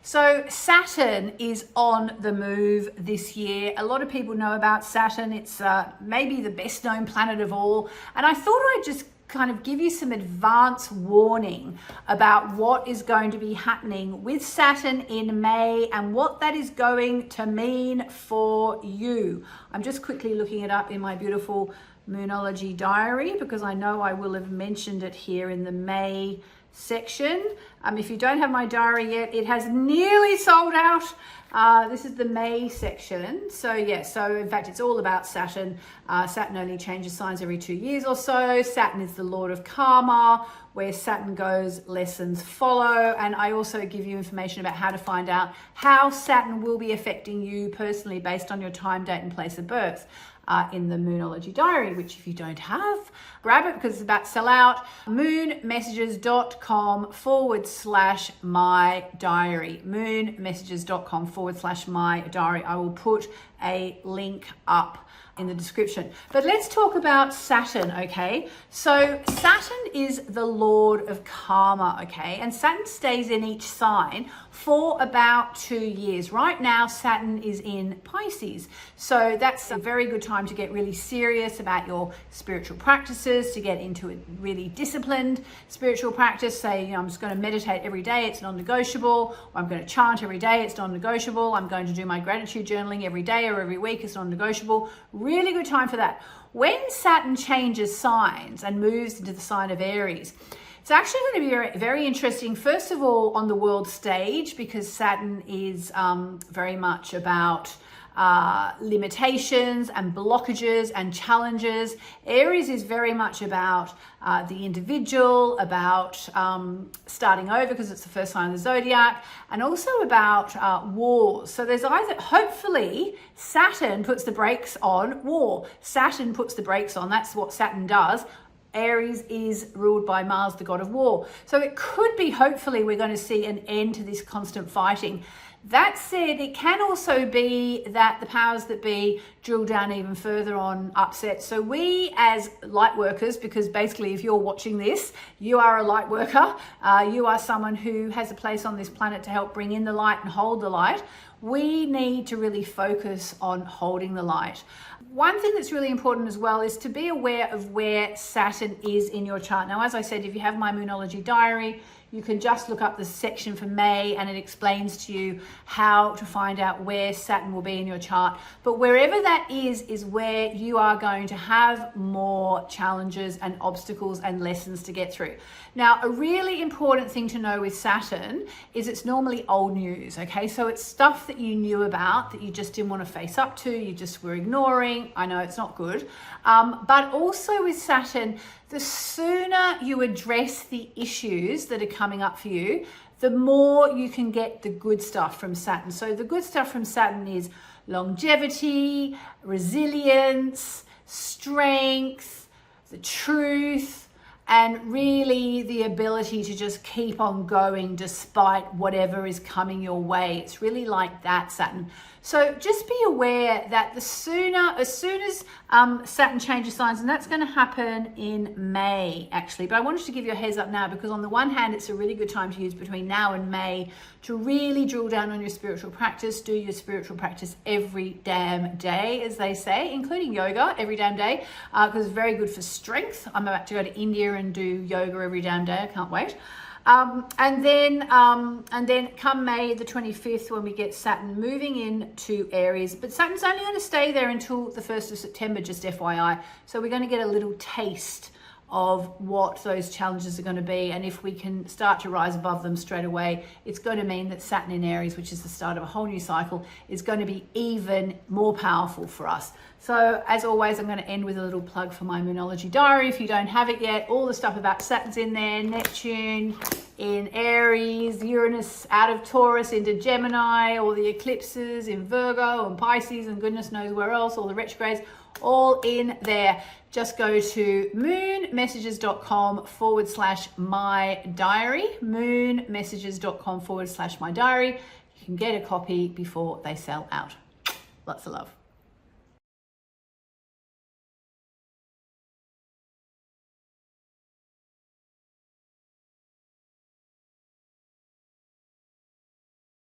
So Saturn is on the move this year. A lot of people know about Saturn. It's maybe the best known planet of all. And I thought I'd just kind of give you some advance warning about what is going to be happening with Saturn in May and what that is going to mean for you. I'm just quickly looking it up in my beautiful Moonology Diary because I know I will have mentioned it here in the May section. If you don't have my diary yet, it has nearly sold out. This is the May section. So yeah, so in fact, it's all about Saturn. Saturn only changes signs every 2 years or so. Saturn is the Lord of Karma. Where Saturn goes, lessons follow. And I also give you information about how to find out how Saturn will be affecting you personally based on your time, date, and place of birth. In the Moonology Diary, which if you don't have, grab it because it's about to sell out. moonmessages.com/my diary. moonmessages.com/my diary. I will put a link up in the description. But let's talk about Saturn, okay? So Saturn is the Lord of Karma, okay? And Saturn stays in each sign for about 2 years. Right now, Saturn is in Pisces. So that's a very good time to get really serious about your spiritual practices, to get into a really disciplined spiritual practice. Say, I'm just going to meditate every day, it's non-negotiable. Or I'm going to chant every day, it's non-negotiable. I'm going to do my gratitude journaling every day or every week, it's non-negotiable. Really good time for that. When Saturn changes signs and moves into the sign of Aries, it's actually going to be very, very interesting, first of all, on the world stage, because Saturn is very much about limitations and blockages and challenges. Aries is very much about the individual, about starting over because it's the first sign of the zodiac, and also about wars. So there's either, hopefully, Saturn puts the brakes on war. Saturn puts the brakes on. That's what Saturn does. Aries is ruled by Mars, the god of war. So it could be, hopefully, we're going to see an end to this constant fighting. That said, it can also be that the powers that be drill down even further on upset. So we as light workers, because basically if you're watching this, you are a light worker. You are someone who has a place on this planet to help bring in the light and hold the light. We need to really focus on holding the light. One thing that's really important as well is to be aware of where Saturn is in your chart. Now, as I said, if you have my Moonology Diary, you can just look up the section for May and it explains to you how to find out where Saturn will be in your chart. But wherever that is where you are going to have more challenges and obstacles and lessons to get through. Now, a really important thing to know with Saturn is it's normally old news, okay? So it's stuff that you knew about that you just didn't want to face up to, you just were ignoring. I know it's not good. But also with Saturn, the sooner you address the issues that are coming up for you, the more you can get the good stuff from Saturn. So the good stuff from Saturn is longevity, resilience, strength, the truth, and really the ability to just keep on going despite whatever is coming your way. It's really like that, Saturn. So just be aware that as soon as Saturn changes signs, and that's going to happen in May, actually. But I wanted to give you a heads up now because on the one hand, it's a really good time to use between now and May to really drill down on your spiritual practice, do your spiritual practice every damn day, as they say, including yoga every damn day, because it's very good for strength. I'm about to go to India and do yoga every damn day. I can't wait. And then come May the 25th, when we get Saturn moving into Aries, but Saturn's only going to stay there until the 1st of September, just FYI. So we're going to get a little taste of what those challenges are going to be. And if we can start to rise above them straight away, it's going to mean that Saturn in Aries, which is the start of a whole new cycle, is going to be even more powerful for us. So as always, I'm going to end with a little plug for my Moonology Diary. If you don't have it yet, all the stuff about Saturn's in there, Neptune in Aries, Uranus out of Taurus into Gemini, all the eclipses in Virgo and Pisces and goodness knows where else, all the retrogrades, all in there. Just go to moonmessages.com/my diary, moonmessages.com/my diary. You can get a copy before they sell out. Lots of love.